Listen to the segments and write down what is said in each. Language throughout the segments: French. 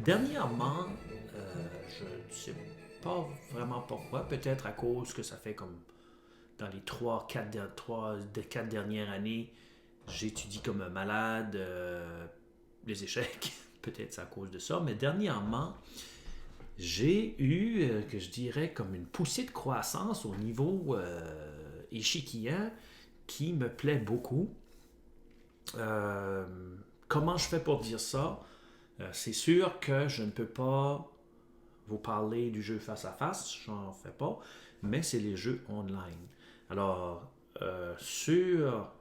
Dernièrement, je ne sais pas vraiment pourquoi. Peut-être à cause que ça fait comme dans les 4 dernières années, j'étudie comme un malade les échecs. Peut-être c'est à cause de ça. Mais dernièrement, j'ai eu, que je dirais, comme une poussée de croissance au niveau échiquien qui me plaît beaucoup. Euh, Comment je fais pour dire ça? C'est sûr que je ne peux pas vous parler du jeu face à face, j'en fais pas, mais c'est les jeux online. Alors, sur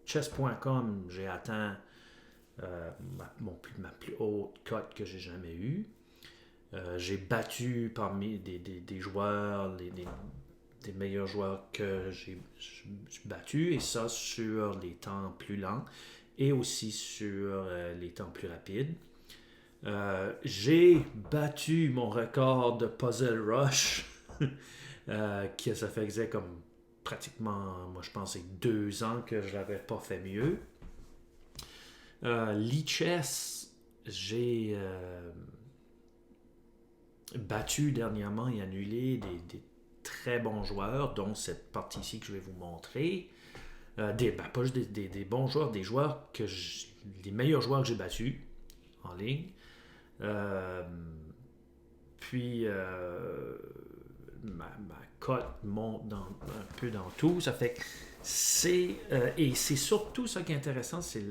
chess.com, j'ai atteint ma plus haute cote que j'ai jamais eue. J'ai battu parmi des joueurs, des meilleurs joueurs que j'ai battus, et ça sur les temps plus lents et aussi sur les temps plus rapides. J'ai battu mon record de Puzzle Rush, qui ça faisait comme pratiquement, moi je pense, 2 ans que je n'avais pas fait mieux. Lichess, j'ai battu dernièrement et annulé des très bons joueurs, dont cette partie-ci que je vais vous montrer. Pas juste des bons joueurs, des joueurs les meilleurs joueurs que j'ai battus en ligne. Euh, Puis ma cote monte un peu dans tout. Ça fait que et c'est surtout ça qui est intéressant, c'est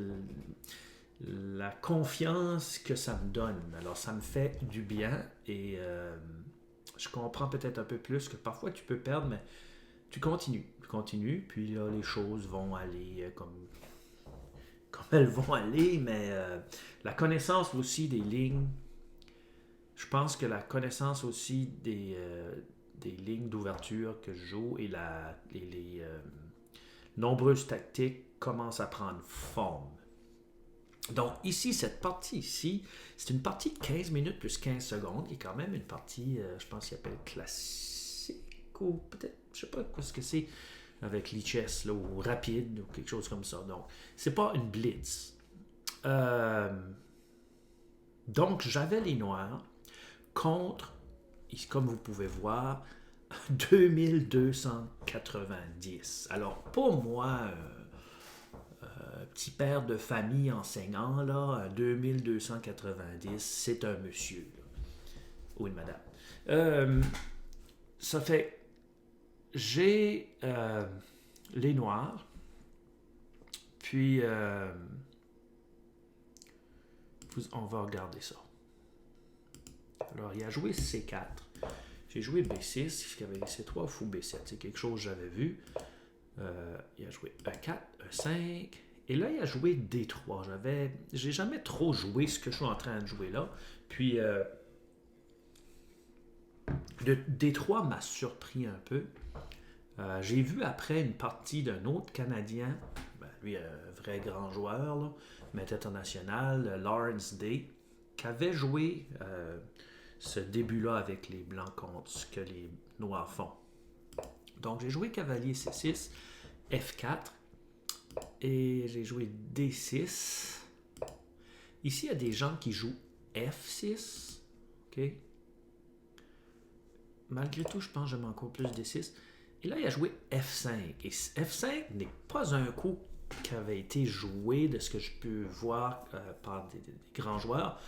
la confiance que ça me donne. Alors ça me fait du bien et je comprends peut-être un peu plus que parfois tu peux perdre, mais tu continues, puis là les choses vont aller comme elles vont aller, mais la connaissance aussi des lignes, je pense que la connaissance aussi des lignes d'ouverture que je joue et les nombreuses tactiques commencent à prendre forme. Donc ici, cette partie ici, c'est une partie de 15 minutes plus 15 secondes, qui est quand même une partie, je pense qu'il appelle classique, ou peut-être, je sais pas ce que c'est, avec Lichess, là, ou rapide, ou quelque chose comme ça. Donc, c'est pas une blitz. Euh, donc, j'avais les noirs contre, comme vous pouvez voir, 2290. Alors, pour moi, petit père de famille enseignant, là, 2290, c'est un monsieur. Là. Ou une madame. Ça fait. J'ai les noirs, puis on va regarder ça. Alors, il a joué C4. J'ai joué B6, il avait C3 fou B7. C'est quelque chose que j'avais vu. Il a joué E4, E5. Et là, il a joué D3. J'ai jamais trop joué ce que je suis en train de jouer là. Puis, le D3 m'a surpris un peu. J'ai vu après une partie d'un autre Canadien, lui, un vrai grand joueur, là, mais international, Lawrence Day, qui avait joué ce début-là avec les blancs contre ce que les noirs font. Donc j'ai joué cavalier C6, F4, et j'ai joué D6. Ici, il y a des gens qui jouent F6. OK? Malgré tout, je pense que j'aime encore plus D6. Et là, il a joué F5. Et F5 n'est pas un coup qui avait été joué de ce que je peux voir par des grands joueurs,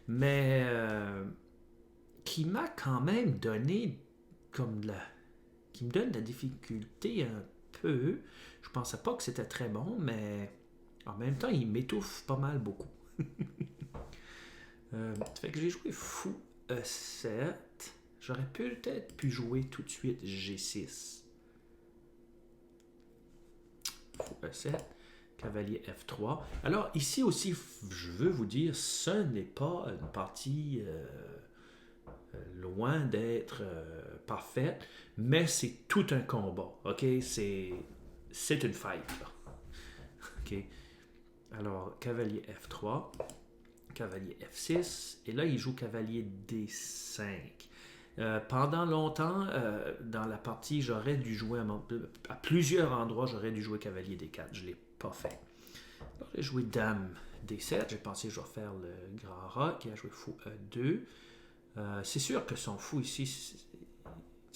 mais qui m'a quand même donné comme qui me donne de la difficulté un peu. Je pensais pas que c'était très bon, mais en même temps, il m'étouffe pas mal beaucoup. Ça fait que j'ai joué fou E7. J'aurais peut-être pu jouer tout de suite G6. Fou E7. Cavalier F3. Alors ici aussi, je veux vous dire, ce n'est pas une partie loin d'être parfaite, mais c'est tout un combat. Ok, c'est une fight. Là. Ok. Alors cavalier F3, cavalier F6, et là il joue cavalier D5. Pendant longtemps, dans la partie, j'aurais dû jouer à plusieurs endroits, j'aurais dû jouer cavalier D4. Je ne l'ai pas fait. Alors, j'ai joué dame D7. J'ai pensé que je vais faire le grand roc. Il a joué fou E2. C'est sûr que son fou ici,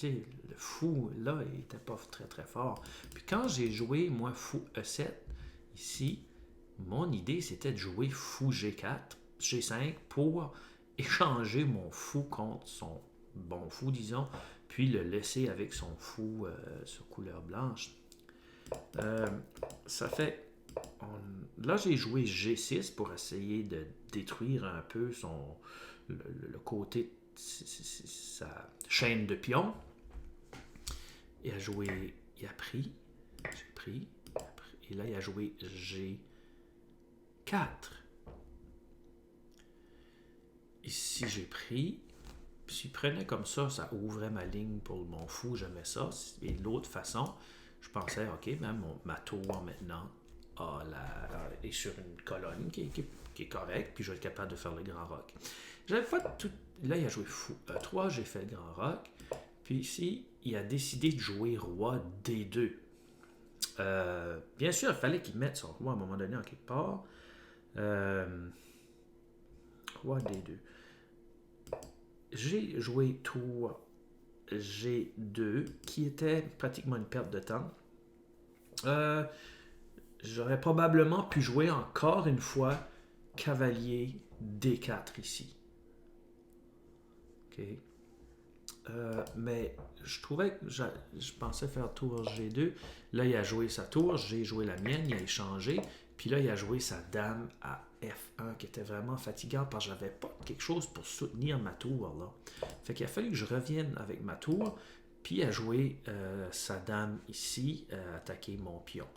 le fou là, il n'était pas très très fort. Puis quand j'ai joué, moi, fou E7, ici, mon idée c'était de jouer fou G4, G5 pour échanger mon fou contre son bon fou, disons, puis le laisser avec son fou sur couleur blanche. Ça fait. Là, j'ai joué G6 pour essayer de détruire un peu le côté de sa chaîne de pions. Il a joué. Il a pris. J'ai pris. Et là, il a joué G4. Ici, j'ai pris. Puis s'il prenait comme ça ouvrait ma ligne pour mon fou, j'aimais ça. Et de l'autre façon, je pensais, OK, ben, ma tour maintenant est sur une colonne qui est correcte, puis je vais être capable de faire le grand roc. J'avais pas tout. Là, il a joué fou E3, j'ai fait le grand roc. Puis ici, il a décidé de jouer roi D2. Bien sûr, il fallait qu'il mette son roi à un moment donné en quelque part. Roi D2. J'ai joué tour G2, qui était pratiquement une perte de temps. J'aurais probablement pu jouer encore une fois cavalier D4 ici. OK. Mais je trouvais que je pensais faire tour G2. Là, il a joué sa tour, j'ai joué la mienne, il a échangé. Puis là, il a joué sa dame à F1 qui était vraiment fatigante parce que j'avais pas quelque chose pour soutenir ma tour. Là. Fait qu'il a fallu que je revienne avec ma tour. Puis il a joué sa dame ici, attaquer mon pion.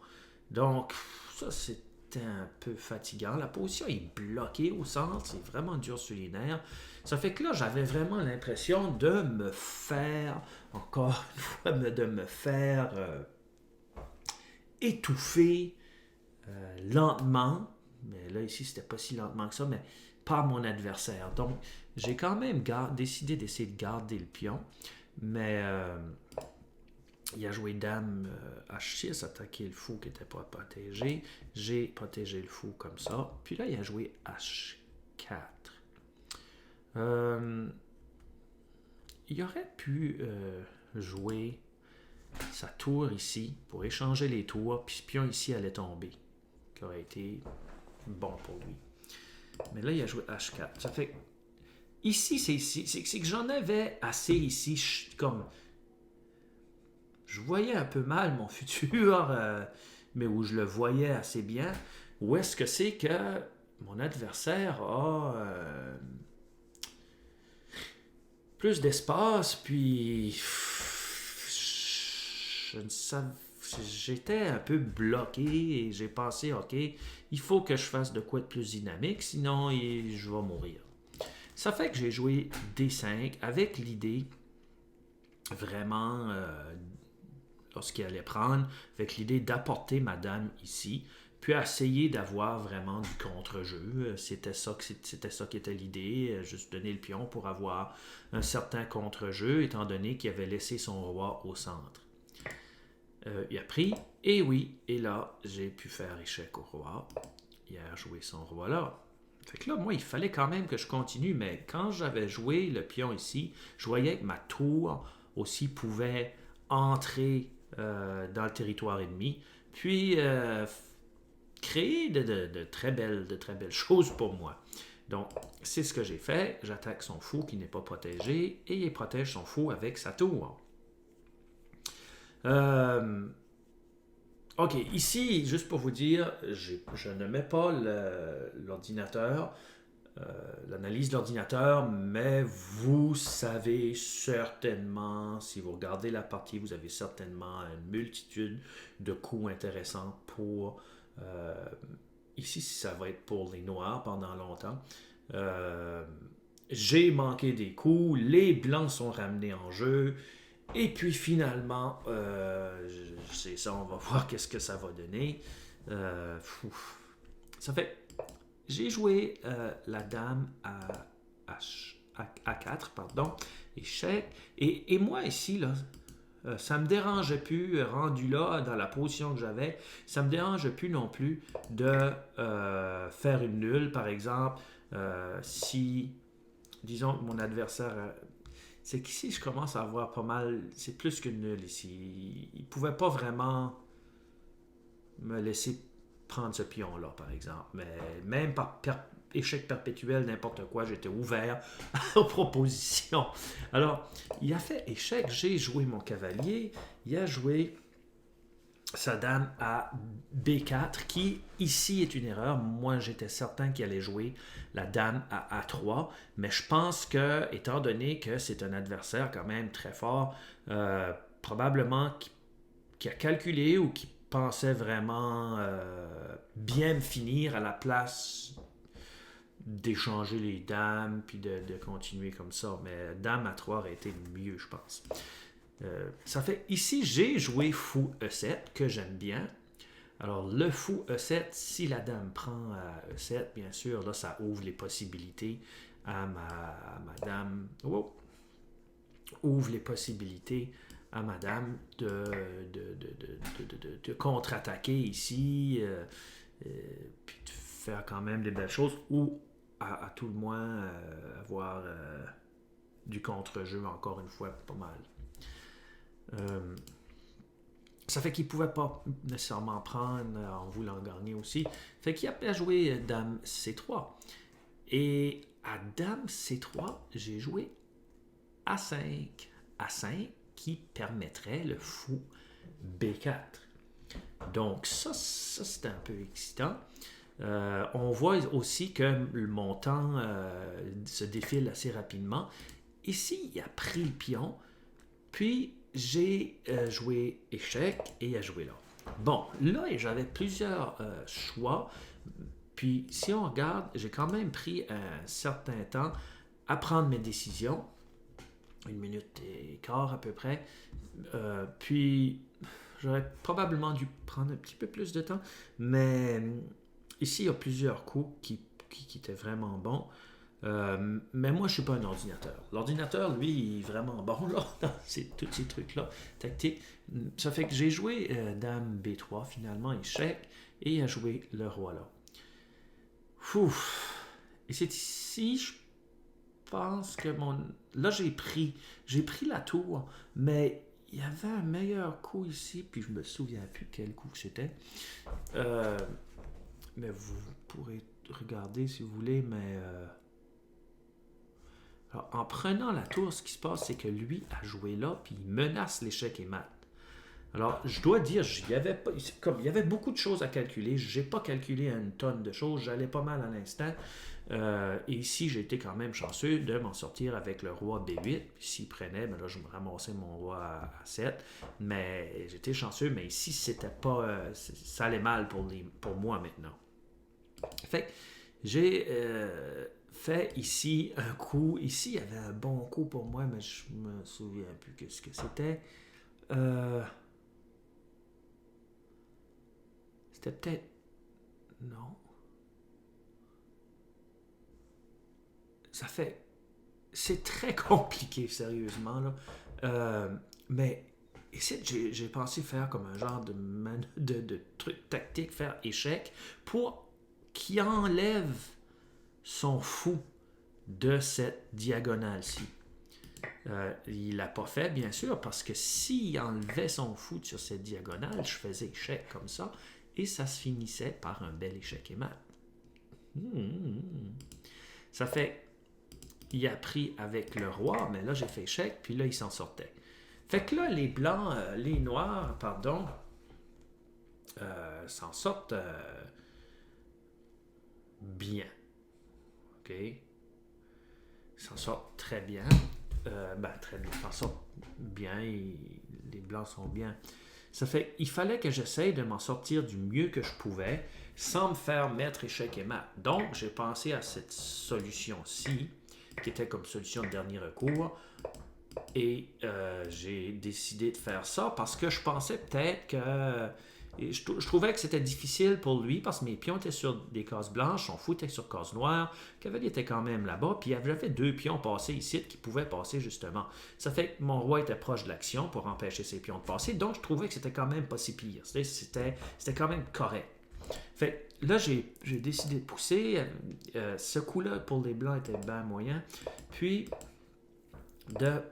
Donc, ça, c'était un peu fatigant. La position est bloquée au centre. C'est vraiment dur sur les nerfs. Ça fait que là, j'avais vraiment l'impression de me faire, encore une fois, de me faire étouffer lentement. Mais là, ici, c'était pas si lentement que ça, mais par mon adversaire. Donc, j'ai quand même décidé d'essayer de garder le pion. Mais il a joué dame H6, attaquer le fou qui n'était pas protégé. J'ai protégé le fou comme ça. Puis là, il a joué H4. Il aurait pu jouer sa tour ici pour échanger les tours, puis ce pion ici allait tomber, qui aurait été bon pour lui. Mais là, il a joué H4. Ça fait ici, c'est que j'en avais assez ici, comme je voyais un peu mal mon futur, mais où je le voyais assez bien. Où est-ce que c'est que mon adversaire a plus d'espace, puis je ne savais, j'étais un peu bloqué et j'ai pensé, OK, il faut que je fasse de quoi de plus dynamique, sinon je vais mourir. Ça fait que j'ai joué D5 avec l'idée vraiment, lorsqu'il allait prendre, avec l'idée d'apporter ma dame ici, puis essayer d'avoir vraiment du contre-jeu. C'était ça qui était l'idée, juste donner le pion pour avoir un certain contre-jeu, étant donné qu'il avait laissé son roi au centre. Il a pris, et oui, et là, j'ai pu faire échec au roi. Il a joué son roi là. Fait que là, moi, il fallait quand même que je continue, mais quand j'avais joué le pion ici, je voyais que ma tour aussi pouvait entrer dans le territoire ennemi, puis créer de très belles choses pour moi. Donc, c'est ce que j'ai fait. J'attaque son fou qui n'est pas protégé, et il protège son fou avec sa tour. OK, ici, juste pour vous dire, je ne mets pas l'ordinateur, l'analyse de l'ordinateur, mais vous savez certainement, si vous regardez la partie, vous avez certainement une multitude de coups intéressants pour... ici, ça va être pour les noirs pendant longtemps. J'ai manqué des coups, les blancs sont ramenés en jeu, et puis finalement, c'est ça, on va voir qu'est-ce que ça va donner. Ça fait... J'ai joué la dame à 4, pardon, échec. Et moi ici, là, Ça me dérangeait plus, rendu là, dans la position que j'avais, ça me dérangeait plus non plus de faire une nulle, par exemple, si, disons, que mon adversaire... c'est qu'ici, je commence à avoir pas mal... C'est plus qu'une nulle ici. Il ne pouvait pas vraiment me laisser prendre ce pion-là, par exemple. Mais même par échec perpétuel, n'importe quoi, j'étais ouvert aux propositions. Alors, il a fait échec, j'ai joué mon cavalier, il a joué sa dame à B4, qui ici est une erreur. Moi, j'étais certain qu'il allait jouer la dame à A3, mais je pense que, étant donné que c'est un adversaire quand même très fort, probablement qui a calculé ou qui pensait vraiment bien me finir à la place d'échanger les dames puis de continuer comme ça. Mais dame à 3 aurait été mieux, je pense. Ça fait ici, j'ai joué fou E7 que j'aime bien. Alors, le fou E7, si la dame prend à E7, bien sûr, là, ça ouvre les possibilités à ma dame. Oh, ouvre les possibilités à ma dame de contre-attaquer ici, puis de faire quand même des belles choses, ou à tout le moins avoir du contre-jeu, encore une fois, pas mal. Ça fait qu'il ne pouvait pas nécessairement prendre en voulant gagner aussi. Fait qu'il a joué dame C3. Et à dame C3, j'ai joué A5. A5 qui permettrait le fou B4. Donc ça c'est un peu excitant. On voit aussi que mon temps se défile assez rapidement. Ici, il a pris le pion, puis j'ai joué échec et il a joué là. Bon, là, j'avais plusieurs choix. Puis, si on regarde, j'ai quand même pris un certain temps à prendre mes décisions. 1 minute et quart à peu près. Puis, j'aurais probablement dû prendre un petit peu plus de temps. Mais ici, il y a plusieurs coups qui étaient vraiment bons. Mais moi, je ne suis pas un ordinateur. L'ordinateur, lui, il est vraiment bon là, dans tous ces trucs-là, tactiques. Ça fait que j'ai joué dame B3, finalement, échec, et il a joué le roi là. Ouf. Et c'est ici, je pense que là, j'ai pris la tour, mais il y avait un meilleur coup ici, puis je me souviens plus quel coup c'était. Mais vous pourrez regarder si vous voulez, mais... Alors, en prenant la tour, ce qui se passe, c'est que lui a joué là, puis il menace l'échec et mat. Alors, je dois dire, il y avait beaucoup de choses à calculer. Je n'ai pas calculé une tonne de choses. J'allais pas mal à l'instant. Et ici, j'ai été quand même chanceux de m'en sortir avec le roi B8. Puis s'il prenait, ben là, je me ramassais mon roi à 7. Mais j'étais chanceux. Mais ici, c'était pas, ça allait mal pour moi maintenant. Fait que j'ai fait ici un coup. Ici, il y avait un bon coup pour moi, mais je me souviens plus ce que c'était. C'était peut-être... Non. Ça fait... C'est très compliqué, sérieusement, là. Mais ici, j'ai pensé faire comme un genre de truc tactique, faire échec, pour qu'il enlève son fou de cette diagonale-ci. Il l'a pas fait, bien sûr, parce que s'il enlevait son fou sur cette diagonale, je faisais échec comme ça, et ça se finissait par un bel échec et mat. Ça fait... Il a pris avec le roi, mais là, j'ai fait échec, puis là, il s'en sortait. Fait que là, les blancs, les noirs, pardon, s'en sortent bien. OK? Ils s'en sortent très bien. Très bien. Ils s'en sortent bien. Les blancs sont bien. Ça fait qu'il fallait que j'essaye de m'en sortir du mieux que je pouvais sans me faire mettre échec et mat. Donc, j'ai pensé à cette solution-ci, qui était comme solution de dernier recours. Et j'ai décidé de faire ça parce que je pensais peut-être que Et je trouvais que c'était difficile pour lui parce que mes pions étaient sur des cases blanches, son fou était sur cases noires, le cavalier était quand même là-bas, puis j'avais 2 pions passés ici qui pouvaient passer justement. Ça fait que mon roi était proche de l'action pour empêcher ses pions de passer, donc je trouvais que c'était quand même pas si pire. C'était quand même correct. Fait là, j'ai décidé de pousser. Ce coup-là, pour les blancs, était bien moyen. Puis,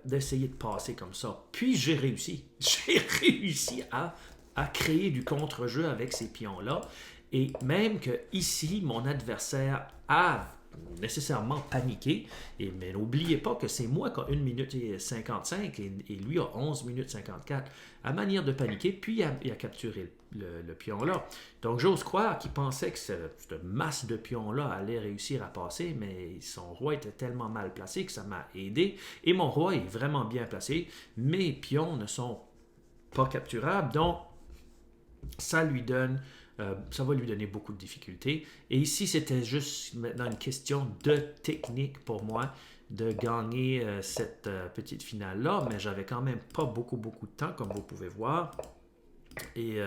d'essayer de passer comme ça. Puis, j'ai réussi. J'ai réussi à créer du contre-jeu avec ces pions-là. Et même que ici, mon adversaire a nécessairement paniqué. Mais n'oubliez pas que c'est moi qui ai 1 minute et 55 et lui a 11 minutes 54. À manière de paniquer, puis il a capturé le pion-là. Donc j'ose croire qu'il pensait que cette masse de pions-là allait réussir à passer, mais son roi était tellement mal placé que ça m'a aidé. Et mon roi est vraiment bien placé. Mes pions ne sont pas capturables, donc ça va lui donner beaucoup de difficultés. Et ici, c'était juste maintenant une question de technique pour moi de gagner cette petite finale-là, mais j'avais quand même pas beaucoup de temps, comme vous pouvez voir. Et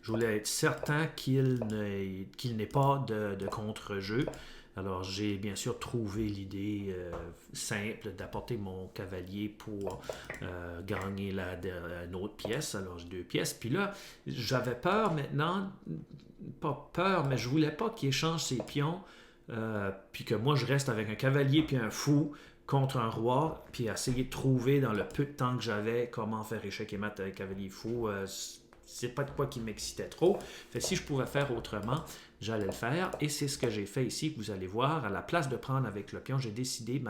je voulais être certain qu'il n'ait pas de contre-jeu. Alors, j'ai bien sûr trouvé l'idée simple d'apporter mon cavalier pour gagner une autre pièce. Alors, j'ai 2 pièces. Puis là, j'avais peur maintenant, pas peur, mais je voulais pas qu'il échange ses pions, puis que moi, je reste avec un cavalier puis un fou contre un roi, puis essayer de trouver dans le peu de temps que j'avais comment faire échec et mat avec cavalier fou. C'est pas de quoi qui m'excitait trop. Fait si je pouvais faire autrement, j'allais le faire. Et c'est ce que j'ai fait ici, que vous allez voir. À la place de prendre avec le pion, j'ai décidé,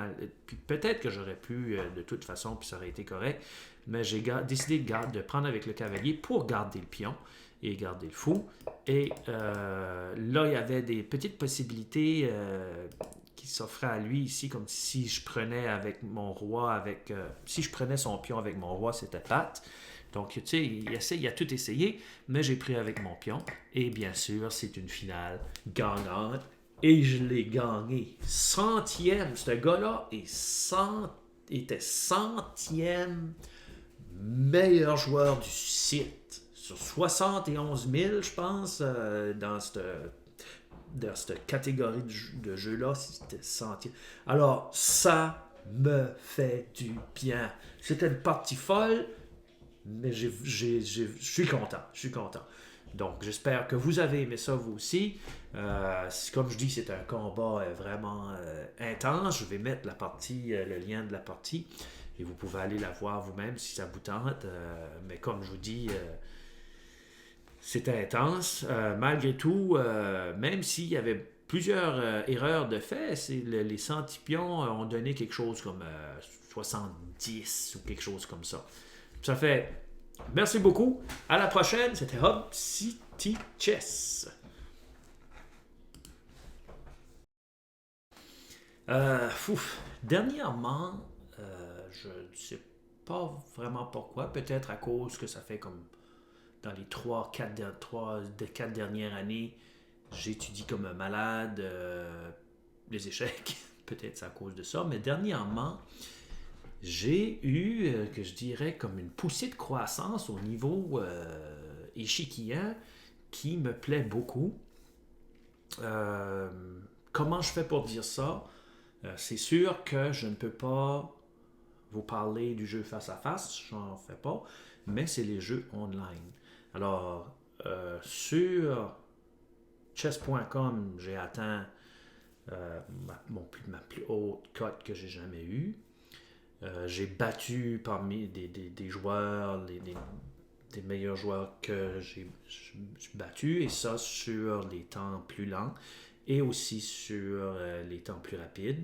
puis peut-être que j'aurais pu de toute façon, puis ça aurait été correct, mais j'ai décidé de prendre avec le cavalier pour garder le pion et garder le fou. Et là, il y avait des petites possibilités qui s'offraient à lui ici, comme si je prenais avec mon roi, si je prenais son pion avec mon roi, c'était plate. Donc, tu sais, il a tout essayé, mais j'ai pris avec mon pion. Et bien sûr, c'est une finale gagnante. Et je l'ai gagné. Centième. Ce gars-là était centième meilleur joueur du site. Sur 71 000, je pense, dans cette catégorie de jeu-là, c'était centième. Alors, ça me fait du bien. C'était une partie folle. Mais je suis content. Je suis content. Donc, j'espère que vous avez aimé ça, vous aussi. Comme je dis, c'est un combat vraiment intense. Je vais mettre le lien de la partie. Et vous pouvez aller la voir vous-même si ça vous tente. Mais comme je vous dis, c'était intense. Malgré tout, même s'il y avait plusieurs erreurs de fait, les centipions ont donné quelque chose comme 70 ou quelque chose comme ça. Ça fait. Merci beaucoup. À la prochaine. C'était Hub City Chess. Dernièrement, je ne sais pas vraiment pourquoi. Peut-être à cause que ça fait comme dans les 4 dernières années, j'étudie comme un malade les échecs. Peut-être c'est à cause de ça. Mais dernièrement, j'ai eu, que je dirais, comme une poussée de croissance au niveau échiquier qui me plaît beaucoup. Comment je fais pour dire ça? C'est sûr que je ne peux pas vous parler du jeu face à face, j'en fais pas, mais c'est les jeux online. Alors, sur chess.com, j'ai atteint ma plus haute cote que j'ai jamais eue. J'ai battu parmi des joueurs, des meilleurs joueurs que j'ai battus, et ça sur les temps plus lents et aussi sur les temps plus rapides.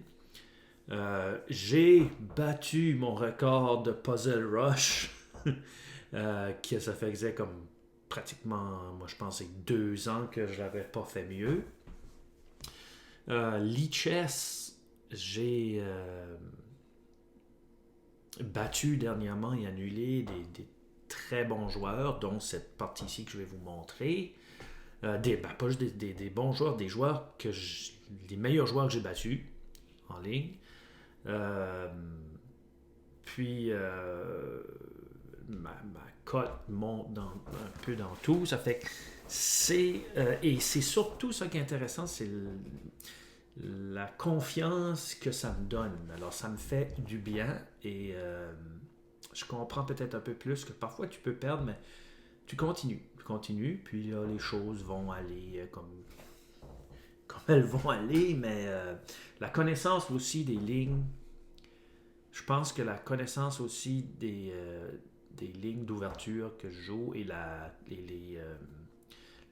J'ai battu mon record de Puzzle Rush, qui ça faisait comme pratiquement, moi je pense, c'est 2 ans que je n'avais pas fait mieux. Lichess, j'ai battu dernièrement et annulé des très bons joueurs, dont cette partie-ci que je vais vous montrer. Pas juste des bons joueurs, les meilleurs joueurs que j'ai battus en ligne. Puis, ma cote monte un peu dans tout. Ça fait que et c'est surtout ça qui est intéressant, c'est la confiance que ça me donne. Alors, ça me fait du bien et je comprends peut-être un peu plus que parfois tu peux perdre, mais tu continues, puis là, les choses vont aller comme elles vont aller, mais la connaissance aussi des lignes, je pense que la connaissance aussi des lignes d'ouverture que je joue et les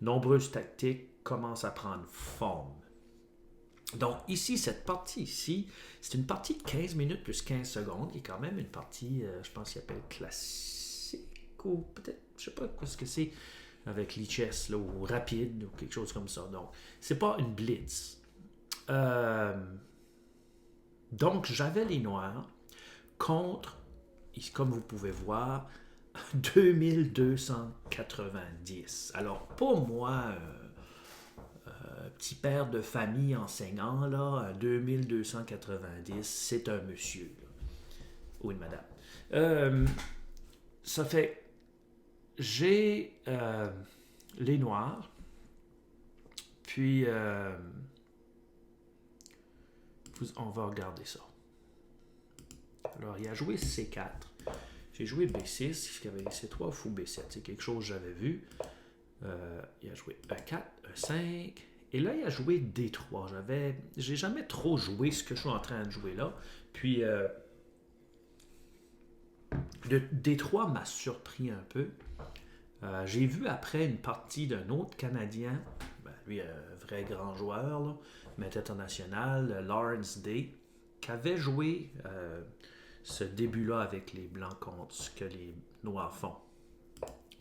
nombreuses tactiques commencent à prendre forme. Donc ici, cette partie ici, c'est une partie de 15 minutes plus 15 secondes, qui est quand même une partie, je pense qu'il appelle classique, ou peut-être, je sais pas ce que c'est, avec lichess, là, ou rapide, ou quelque chose comme ça. Donc, c'est pas une blitz. Donc, j'avais les noirs contre, comme vous pouvez voir, 2290. Alors, pour moi, petit père de famille enseignant, là, 2290, c'est un monsieur. Là. Ou une madame. Ça fait, j'ai les noirs, puis on va regarder ça. Alors, il a joué C4. J'ai joué B6, cavalier C3, fou B7. C'est quelque chose que j'avais vu. Il a joué E4, E5. Et là, il a joué D3. J'ai jamais trop joué ce que je suis en train de jouer là. Puis, D3 m'a surpris un peu. J'ai vu après une partie d'un autre Canadien, lui, un vrai grand joueur, là, maître international, Lawrence Day, qui avait joué ce début-là avec les blancs contre ce que les noirs font.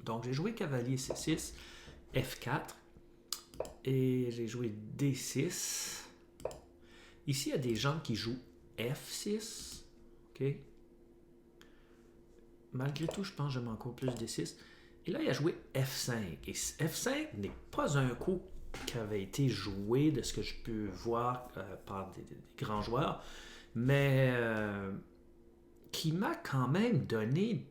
Donc, j'ai joué cavalier C6, F4, et j'ai joué D6. Ici, il y a des gens qui jouent F6. OK? Malgré tout, je pense que j'aime encore plus D6. Et là, il a joué F5. Et F5 n'est pas un coup qui avait été joué de ce que je peux voir par des grands joueurs, mais qui m'a quand même donné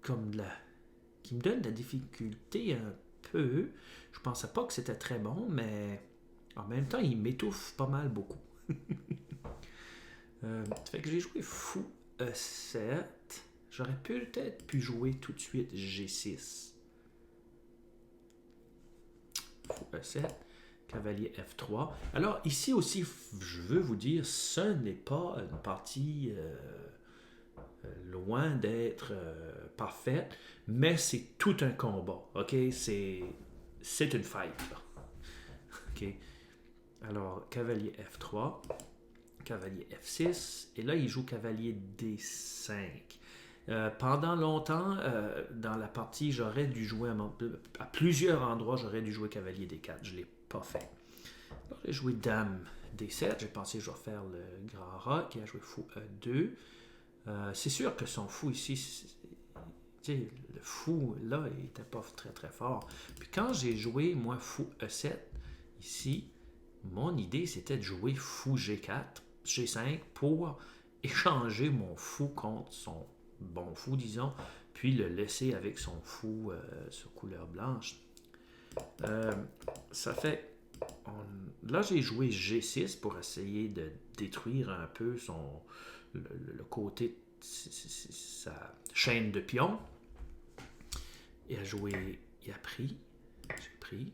qui me donne de la difficulté un peu. Je pensais pas que c'était très bon, mais en même temps, il m'étouffe pas mal beaucoup. Ça fait que j'ai joué fou E7. J'aurais peut-être pu jouer tout de suite G6. Fou E7. Cavalier F3. Alors, ici aussi, je veux vous dire, ce n'est pas une partie loin d'être parfaite, mais c'est tout un combat. OK? C'est une fight. Là. OK? Alors, cavalier F3, cavalier F6, et là, il joue cavalier D5. Pendant longtemps, dans la partie, j'aurais dû jouer à plusieurs endroits, j'aurais dû jouer cavalier D4. Je ne l'ai pas fait. Alors, j'ai joué dame D7. J'ai pensé que je vais faire le grand roc. Il a joué fou E2. C'est sûr que son fou ici, le fou là, il n'était pas très très fort. Puis quand j'ai joué, moi, fou E7, ici, mon idée c'était de jouer fou G4, G5 pour échanger mon fou contre son bon fou, disons, puis le laisser avec son fou sur couleur blanche. Ça fait. Là, j'ai joué G6 pour essayer de détruire un peu le côté de sa chaîne de pions. Il a joué. Il a pris. J'ai pris.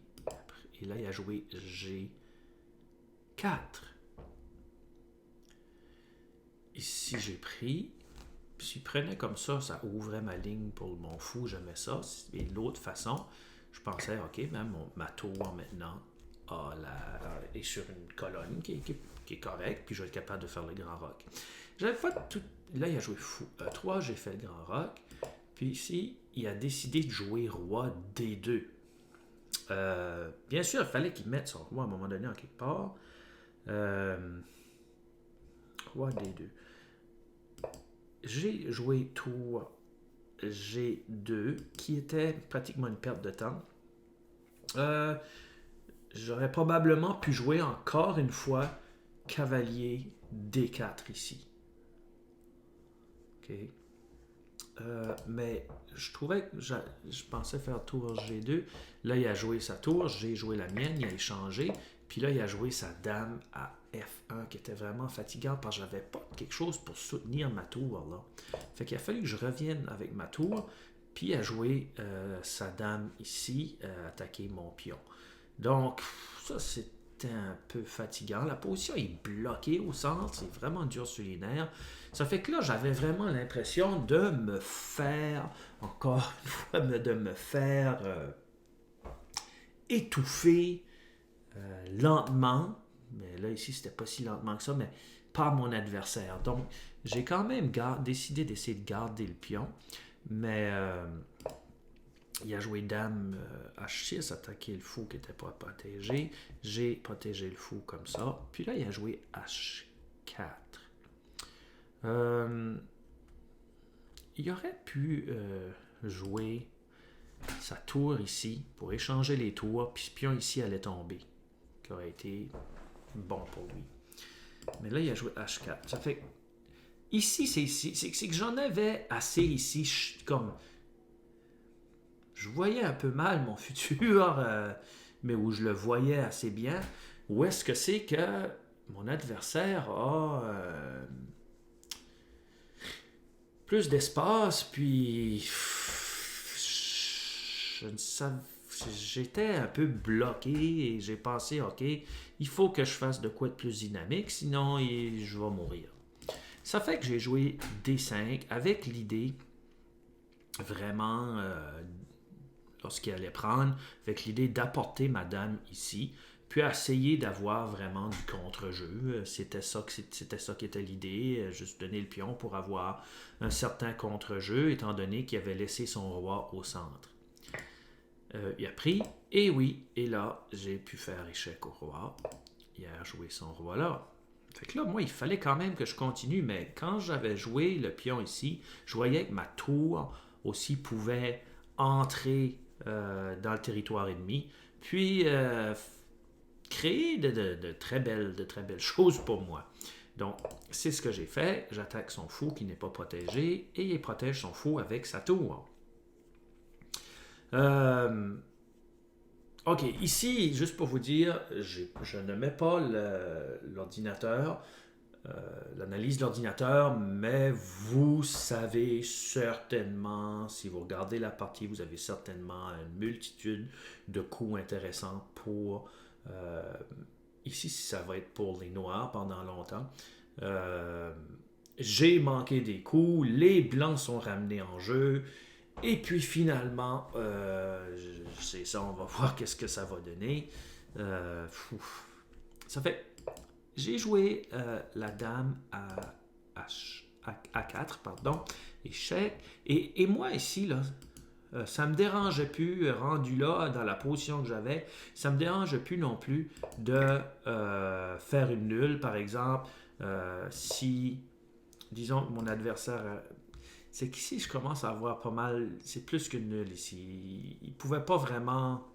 Et là, il a joué G4. Ici, j'ai pris. S'il prenait comme ça ouvrait ma ligne pour mon fou. J'aimais ça. Et de l'autre façon, je pensais, OK, même ma tour maintenant est sur une colonne qui est correcte, puis je vais être capable de faire le grand roc. J'avais pas tout. Là, il a joué fou E3, j'ai fait le grand roc. Puis ici, il a décidé de jouer roi D2. Bien sûr, il fallait qu'il mette son roi à un moment donné en quelque part. Roi D2. J'ai joué tour G2, qui était pratiquement une perte de temps. J'aurais probablement pu jouer encore une fois cavalier D4 ici. OK. mais je trouvais que je pensais faire tour G2. Là, il a joué sa tour, j'ai joué la mienne, il a échangé. Puis là, il a joué sa dame à F1 qui était vraiment fatigant parce que j'avais pas quelque chose pour soutenir ma tour. Là. Fait qu'il a fallu que je revienne avec ma tour. Puis il a joué sa dame ici, attaquer mon pion. Donc, ça, c'était un peu fatigant. La position est bloquée au centre, c'est vraiment dur sur les nerfs. Ça fait que là, j'avais vraiment l'impression de me faire, encore une fois, de me faire étouffer lentement. Mais là, ici, c'était pas si lentement que ça, mais par mon adversaire. Donc, j'ai quand même décidé d'essayer de garder le pion. Mais il a joué dame H6, attaqué le fou qui n'était pas protégé. J'ai protégé le fou comme ça. Puis là, il a joué H4. Il aurait pu jouer sa tour ici pour échanger les tours, puis ce pion ici allait tomber, qui aurait été bon pour lui. Mais là, il a joué H4. Ça fait ici, c'est que j'en avais assez ici, comme je voyais un peu mal mon futur, mais où je le voyais assez bien. Où est-ce que c'est que mon adversaire a plus d'espace, puis je ne savais, j'étais un peu bloqué et j'ai pensé, ok, il faut que je fasse de quoi de plus dynamique, sinon je vais mourir. Ça fait que j'ai joué D5 avec l'idée vraiment, lorsqu'il allait prendre, avec l'idée d'apporter ma dame ici, puis essayer d'avoir vraiment du contre-jeu. C'était ça qui était l'idée, juste donner le pion pour avoir un certain contre-jeu, étant donné qu'il avait laissé son roi au centre. Il a pris, et oui, et là, j'ai pu faire échec au roi. Il a joué son roi là. Fait que là, moi, il fallait quand même que je continue, mais quand j'avais joué le pion ici, je voyais que ma tour aussi pouvait entrer dans le territoire ennemi, puis créer de très belles choses pour moi. Donc, c'est ce que j'ai fait. J'attaque son fou qui n'est pas protégé, et il protège son fou avec sa tour. Ok, ici, juste pour vous dire, je ne mets pas l'ordinateur, l'analyse de l'ordinateur, mais vous savez certainement, si vous regardez la partie, vous avez certainement une multitude de coups intéressants pour... ici, ça va être pour les noirs pendant longtemps. J'ai manqué des coups, les blancs sont ramenés en jeu. Et puis finalement, c'est ça, on va voir qu'est-ce que ça va donner. Ça fait, j'ai joué la dame à 4, pardon, échec. Et moi ici, là, ça me dérangeait plus, rendu là, dans la position que j'avais, ça me dérangeait plus non plus de faire une nulle, par exemple, si, disons que mon adversaire... c'est qu'ici, je commence à avoir pas mal... C'est plus que nul ici. Il ne pouvait pas vraiment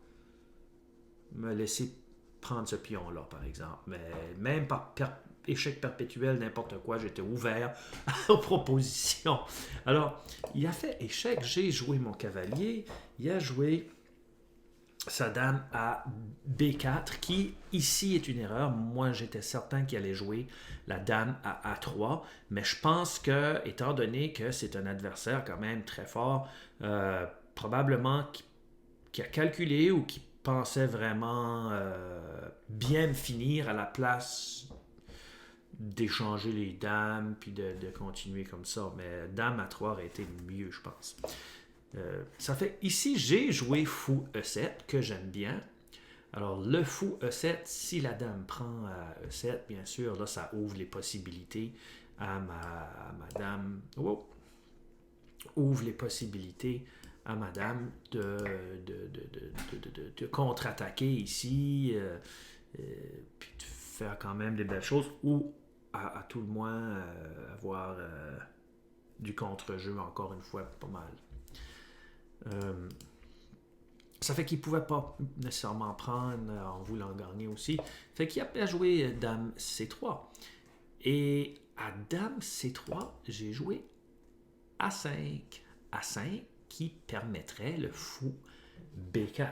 me laisser prendre ce pion-là, par exemple. Mais même par échec perpétuel, n'importe quoi, j'étais ouvert aux propositions. Alors, il a fait échec. J'ai joué mon cavalier. Il a joué sa dame à B4, qui ici est une erreur. Moi, j'étais certain qu'il allait jouer la dame à A3, mais je pense que, étant donné que c'est un adversaire quand même très fort, probablement qui a calculé ou qui pensait vraiment bien me finir à la place d'échanger les dames puis de continuer comme ça. Mais dame à 3 aurait été mieux, je pense. Ça fait, ici, j'ai joué fou E7, que j'aime bien. Alors, le fou E7, si la dame prend à E7, bien sûr, là, ça ouvre les possibilités à ma dame. Oh, ouvre les possibilités à ma dame de contre-attaquer ici, puis de faire quand même des belles choses, ou à tout le moins avoir du contre-jeu, encore une fois, pas mal. Ça fait qu'il ne pouvait pas nécessairement prendre en voulant gagner aussi. Fait qu'il a joué dame C3. Et à dame C3, j'ai joué A5 A5 qui permettrait le fou B4.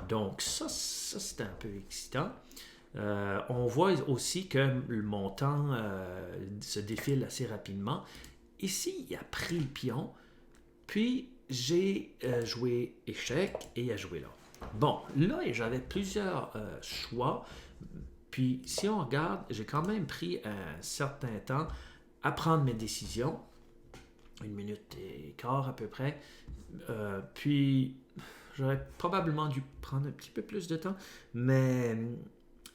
Donc ça c'est un peu excitant. On voit aussi que mon temps se défile assez rapidement. Ici, il a pris le pion, puis j'ai joué échec et il a joué là. Bon, là, j'avais plusieurs choix. Puis, si on regarde, j'ai quand même pris un certain temps à prendre mes décisions. 1 minute et quart à peu près. Puis, j'aurais probablement dû prendre un petit peu plus de temps. Mais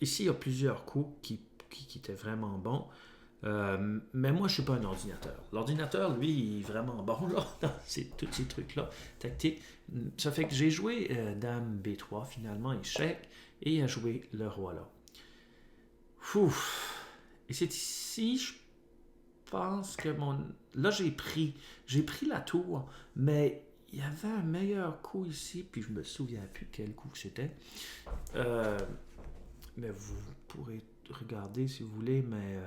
ici, il y a plusieurs coups qui étaient vraiment bons. Mais moi, je ne suis pas un ordinateur. L'ordinateur, lui, il est vraiment bon là, dans tous ces trucs-là, tactiques. Ça fait que j'ai joué Dame B3, finalement, échec, et il a joué le roi là. Ouf. Et c'est ici, je pense que là, j'ai pris la tour, mais il y avait un meilleur coup ici, puis je me souviens plus quel coup c'était. Mais vous pourrez regarder si vous voulez, mais...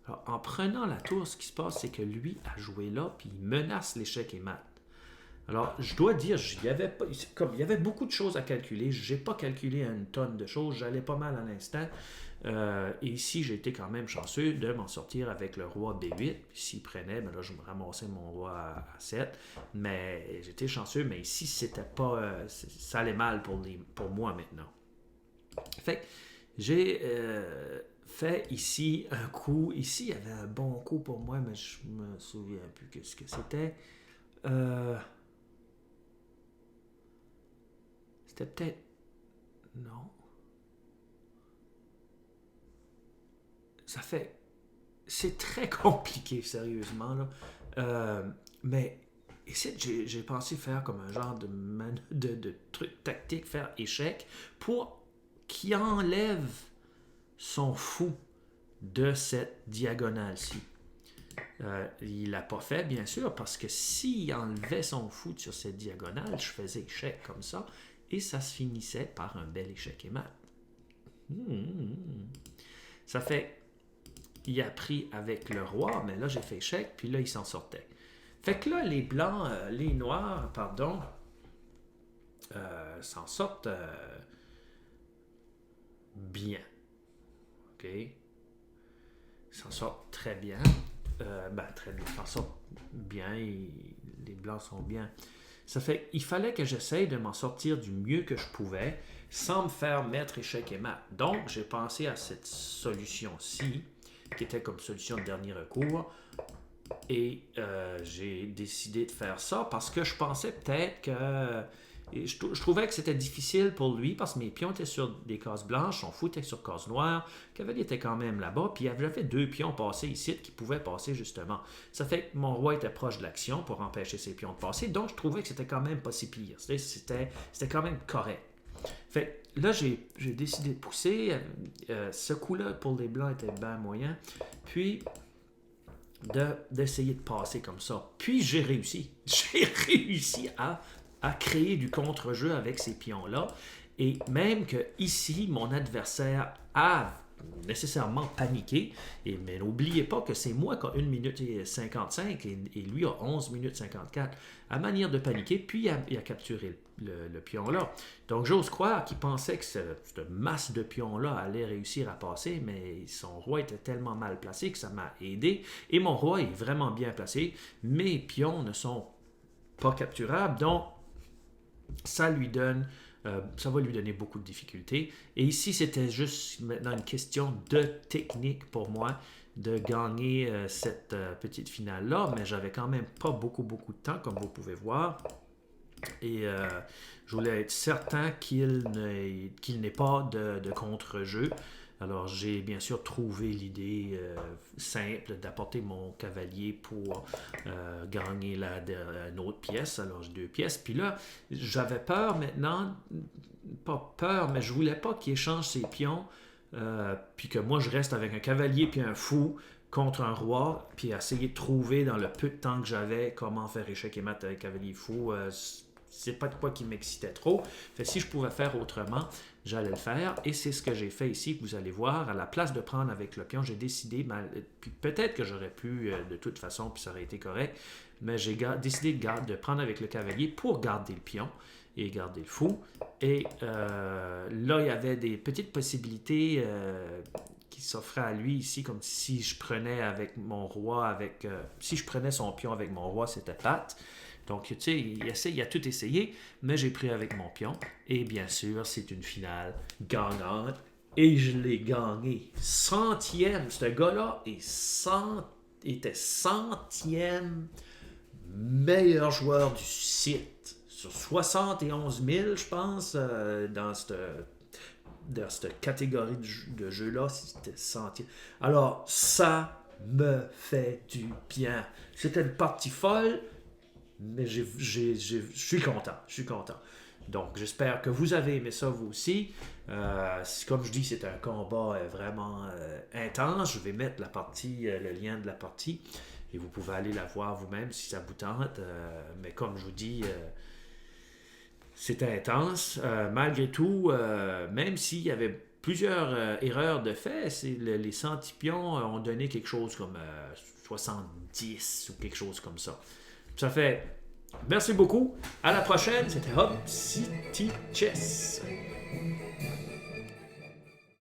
Alors, en prenant la tour, ce qui se passe, c'est que lui a joué là, puis il menace l'échec et mat. Alors, je dois dire, il y avait beaucoup de choses à calculer. Je n'ai pas calculé une tonne de choses. J'allais pas mal à l'instant. Et ici, j'ai été quand même chanceux de m'en sortir avec le roi B8. Puis s'il prenait, ben là, je me ramassais mon roi à 7. Mais j'étais chanceux. Mais ici, c'était pas, ça allait mal pour moi maintenant. Fait que j'ai fait ici un coup. Ici, il y avait un bon coup pour moi, mais je me souviens plus ce que c'était. C'était peut-être... Non. Ça fait... C'est très compliqué, sérieusement, là. Mais ici, j'ai pensé faire comme un genre de truc tactique, faire échec, pour qu'il enlève son fou de cette diagonale-ci. Il l'a pas fait, bien sûr, parce que s'il enlevait son fou sur cette diagonale, je faisais échec comme ça, et ça se finissait par un bel échec et mat. Ça fait... Il a pris avec le roi, mais là, j'ai fait échec, puis là, il s'en sortait. Fait que là, les blancs, les noirs, pardon, s'en sortent bien. OK? Ils s'en sortent très bien. Très bien. Ils s'en sortent bien. Les blancs sont bien. Ça fait qu'il fallait que j'essaye de m'en sortir du mieux que je pouvais sans me faire mettre échec et mat. Donc, j'ai pensé à cette solution-ci, qui était comme solution de dernier recours. Et j'ai décidé de faire ça parce que je pensais peut-être que... Je trouvais que c'était difficile pour lui parce que mes pions étaient sur des cases blanches, son fou était sur cases noires, le cavalier était quand même là-bas, puis j'avais 2 pions passés ici qui pouvaient passer justement. Ça fait que mon roi était proche de l'action pour empêcher ses pions de passer, donc je trouvais que c'était quand même pas si pire. C'était quand même correct. Fait là, j'ai décidé de pousser. Ce coup-là, pour les blancs, était bien moyen. Puis, d'essayer de passer comme ça. Puis, j'ai réussi. J'ai réussi à créer du contre-jeu avec ces pions-là. Et même que ici, mon adversaire a nécessairement paniqué. Mais n'oubliez pas que c'est moi qui ai 1 minute et 55 et lui a 11 minutes 54. À manière de paniquer, puis il a capturé le pion-là. Donc j'ose croire qu'il pensait que cette masse de pions-là allait réussir à passer, mais son roi était tellement mal placé que ça m'a aidé. Et mon roi est vraiment bien placé. Mes pions ne sont pas capturables, donc ça va lui donner beaucoup de difficultés. Et ici, c'était juste maintenant une question de technique pour moi de gagner cette petite finale-là, mais j'avais quand même pas beaucoup de temps, comme vous pouvez voir. Et je voulais être certain qu'il n'ait pas de contre-jeu. Alors, j'ai bien sûr trouvé l'idée simple d'apporter mon cavalier pour gagner une autre pièce. Alors, j'ai 2 pièces. Puis là, j'avais peur maintenant, pas peur, mais je voulais pas qu'il échange ses pions, puis que moi, je reste avec un cavalier puis un fou contre un roi, puis essayer de trouver dans le peu de temps que j'avais comment faire échec et mat avec cavalier fou. c'est pas de quoi qui m'excitait trop. Fait, si je pouvais faire autrement, j'allais le faire. Et c'est ce que j'ai fait ici, que vous allez voir. À la place de prendre avec le pion, j'ai décidé, puis peut-être que j'aurais pu de toute façon, puis ça aurait été correct, mais j'ai décidé de prendre avec le cavalier pour garder le pion et garder le fou. Et là, il y avait des petites possibilités qui s'offraient à lui ici, comme si je prenais avec mon roi, si je prenais son pion avec mon roi, c'était plate. Donc, tu sais, il a tout essayé, mais j'ai pris avec mon pion. Et bien sûr, c'est une finale gagnante. Et je l'ai gagné. Centième. Ce gars-là était centième meilleur joueur du site. Sur 71 000, je pense, dans cette catégorie de jeu-là, c'était centième. Alors, ça me fait du bien. C'était une partie folle, mais je suis content. Je suis content. Donc, j'espère que vous avez aimé ça, vous aussi. Comme je dis, c'est un combat vraiment intense. Je vais mettre le lien de la partie, et vous pouvez aller la voir vous-même si ça vous tente. Mais comme je vous dis, c'était intense. Malgré tout, même s'il y avait plusieurs erreurs de fait, les centipions ont donné quelque chose comme 70 ou quelque chose comme ça. Ça fait... Merci beaucoup. À la prochaine. C'était Hub City Chess.